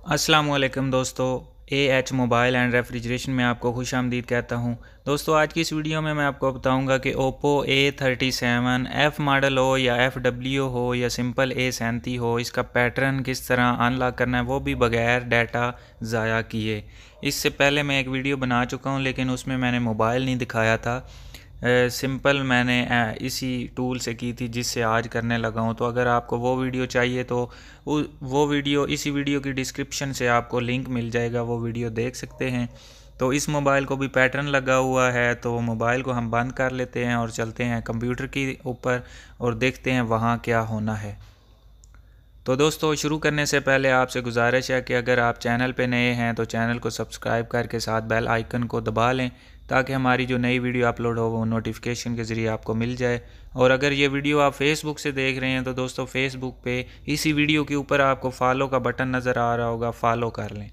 अस्सलाम वालेकुम दोस्तों। एएच मोबाइल एंड रेफ्रिजरेशन में आपको खुशामदीद कहता हूं। दोस्तों, आज की इस वीडियो में मैं आपको बताऊंगा कि ओप्पो A37 एफ़ मॉडल हो या FW हो या सिंपल A37 हो, इसका पैटर्न किस तरह अनलॉक करना है, वो भी बगैर डाटा ज़ाया किए। इससे पहले मैं एक वीडियो बना चुका हूं, लेकिन उसमें मैंने मोबाइल नहीं दिखाया था। सिंपल मैंने इसी टूल से की थी जिससे आज करने लगा हूँ। तो अगर आपको वो वीडियो चाहिए तो वो वीडियो इसी वीडियो की डिस्क्रिप्शन से आपको लिंक मिल जाएगा, वो वीडियो देख सकते हैं। तो इस मोबाइल को भी पैटर्न लगा हुआ है, तो मोबाइल को हम बंद कर लेते हैं और चलते हैं कंप्यूटर के ऊपर और देखते हैं वहाँ क्या होना है। तो दोस्तों, शुरू करने से पहले आपसे गुजारिश है कि अगर आप चैनल पे नए हैं तो चैनल को सब्सक्राइब करके साथ बेल आइकन को दबा लें, ताकि हमारी जो नई वीडियो अपलोड हो वो नोटिफिकेशन के ज़रिए आपको मिल जाए। और अगर ये वीडियो आप फेसबुक से देख रहे हैं तो दोस्तों, फेसबुक पे इसी वीडियो के ऊपर आपको फॉलो का बटन नज़र आ रहा होगा, फॉलो कर लें।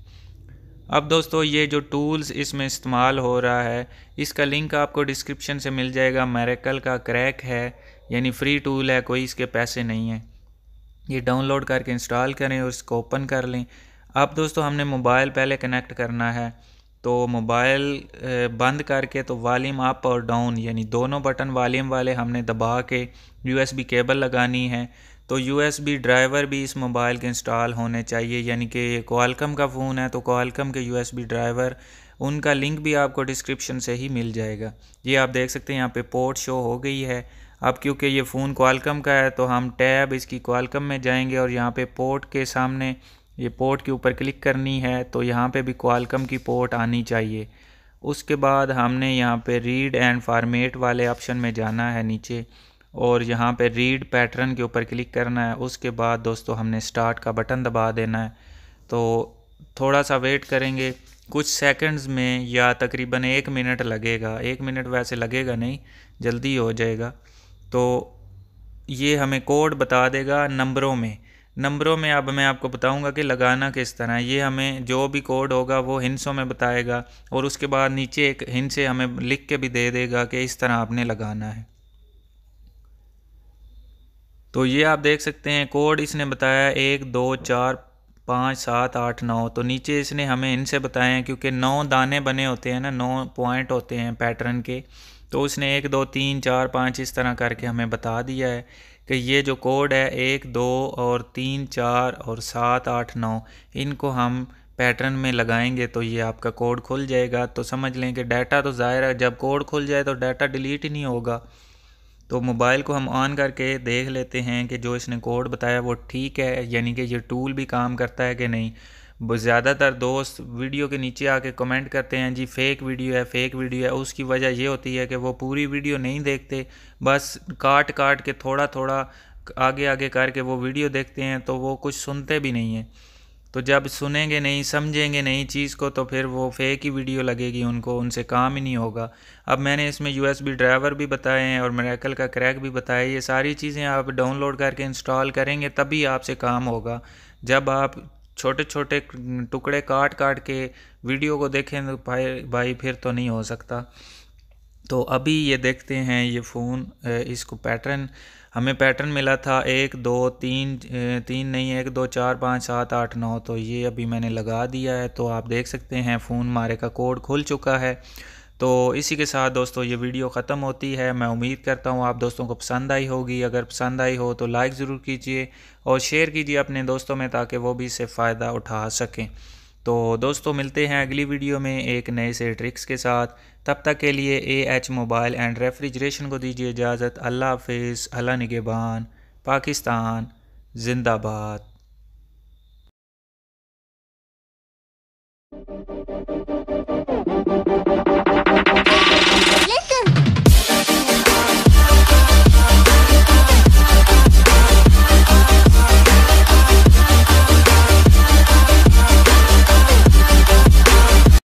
अब दोस्तों, ये जो टूल्स इसमें इस्तेमाल हो रहा है, इसका लिंक आपको डिस्क्रिप्शन से मिल जाएगा। मेरेकल का क्रैक है, यानी फ्री टूल है, कोई इसके पैसे नहीं हैं। ये डाउनलोड करके इंस्टॉल करें और इसको ओपन कर लें। अब दोस्तों, हमने मोबाइल पहले कनेक्ट करना है। तो मोबाइल बंद करके तो वॉल्यूम अप और डाउन यानी दोनों बटन वॉल्यूम वाले हमने दबा के यूएसबी केबल लगानी है। तो यूएसबी ड्राइवर भी इस मोबाइल के इंस्टॉल होने चाहिए, यानी कि क्वालकम का फ़ोन है तो क्वालकम के यूएसबी ड्राइवर, उनका लिंक भी आपको डिस्क्रिप्शन से ही मिल जाएगा। ये आप देख सकते हैं, यहाँ पे पोर्ट शो हो गई है। अब क्योंकि ये फ़ोन क्वालकम का है तो हम टैब इसकी क्वालकम में जाएंगे और यहाँ पे पोर्ट के सामने ये पोर्ट के ऊपर क्लिक करनी है, तो यहाँ पे भी क्वालकम की पोर्ट आनी चाहिए। उसके बाद हमने यहाँ पे रीड एंड फॉर्मेट वाले ऑप्शन में जाना है नीचे, और यहाँ पे रीड पैटर्न के ऊपर क्लिक करना है। उसके बाद दोस्तों, हमने स्टार्ट का बटन दबा देना है। तो थोड़ा सा वेट करेंगे, कुछ सेकंड्स में या तकरीबन 1 मिनट लगेगा। 1 मिनट वैसे लगेगा नहीं, जल्दी हो जाएगा। तो ये हमें कोड बता देगा नंबरों में अब मैं आपको बताऊंगा कि लगाना किस तरह। ये हमें जो भी कोड होगा वो हिंसों में बताएगा, और उसके बाद नीचे एक हिंस से हमें लिख के भी दे देगा कि इस तरह आपने लगाना है। तो ये आप देख सकते हैं, कोड इसने बताया 1 2 4 5 7 8 9। तो नीचे इसने हमें इनसे बताए हैं, क्योंकि 9 दाने बने होते हैं ना, 9 पॉइंट होते हैं पैटर्न के। तो उसने 1 2 3 4 5 इस तरह करके हमें बता दिया है कि ये जो कोड है 1 2 और 3 4 और 7 8 9, इनको हम पैटर्न में लगाएंगे तो ये आपका कोड खुल जाएगा। तो समझ लें कि डाटा तो ज़ाहिर है, जब कोड खुल जाए तो डाटा डिलीट ही नहीं होगा। तो मोबाइल को हम ऑन करके देख लेते हैं कि जो इसने कोड बताया वो ठीक है, यानी कि ये टूल भी काम करता है कि नहीं। ज़्यादातर दोस्त वीडियो के नीचे आके कमेंट करते हैं जी फेक वीडियो है, फेक वीडियो है। उसकी वजह ये होती है कि वो पूरी वीडियो नहीं देखते, बस काट काट के थोड़ा थोड़ा आगे आगे करके वो वीडियो देखते हैं, तो वो कुछ सुनते भी नहीं हैं। तो जब सुनेंगे नहीं, समझेंगे नहीं चीज़ को, तो फिर वो फेक ही वीडियो लगेगी उनको, उनसे काम ही नहीं होगा। अब मैंने इसमें यूएसबी ड्राइवर भी बताए हैं और मेरेकल का क्रैक भी बताया। ये सारी चीज़ें आप डाउनलोड करके इंस्टॉल करेंगे तभी आपसे काम होगा। जब आप छोटे छोटे टुकड़े काट काट के वीडियो को देखें तो भाई फिर तो नहीं हो सकता। तो अभी ये देखते हैं ये फ़ोन, इसको पैटर्न हमें पैटर्न मिला था 1 2 3, 3 नहीं, 1 2 4 5 7 8 9। तो ये अभी मैंने लगा दिया है। तो आप देख सकते हैं फ़ोन हमारे का कोड खुल चुका है। तो इसी के साथ दोस्तों ये वीडियो ख़त्म होती है। मैं उम्मीद करता हूँ आप दोस्तों को पसंद आई होगी। अगर पसंद आई हो तो लाइक ज़रूर कीजिए और शेयर कीजिए अपने दोस्तों में, ताकि वो भी इससे फ़ायदा उठा सकें। तो दोस्तों, मिलते हैं अगली वीडियो में एक नए से ट्रिक्स के साथ। तब तक के लिए एएच मोबाइल एंड रेफ्रिजरेशन को दीजिए इजाज़त। अल्लाह हाफिज़, अल्लाह निगहबान, पाकिस्तान जिंदाबाद।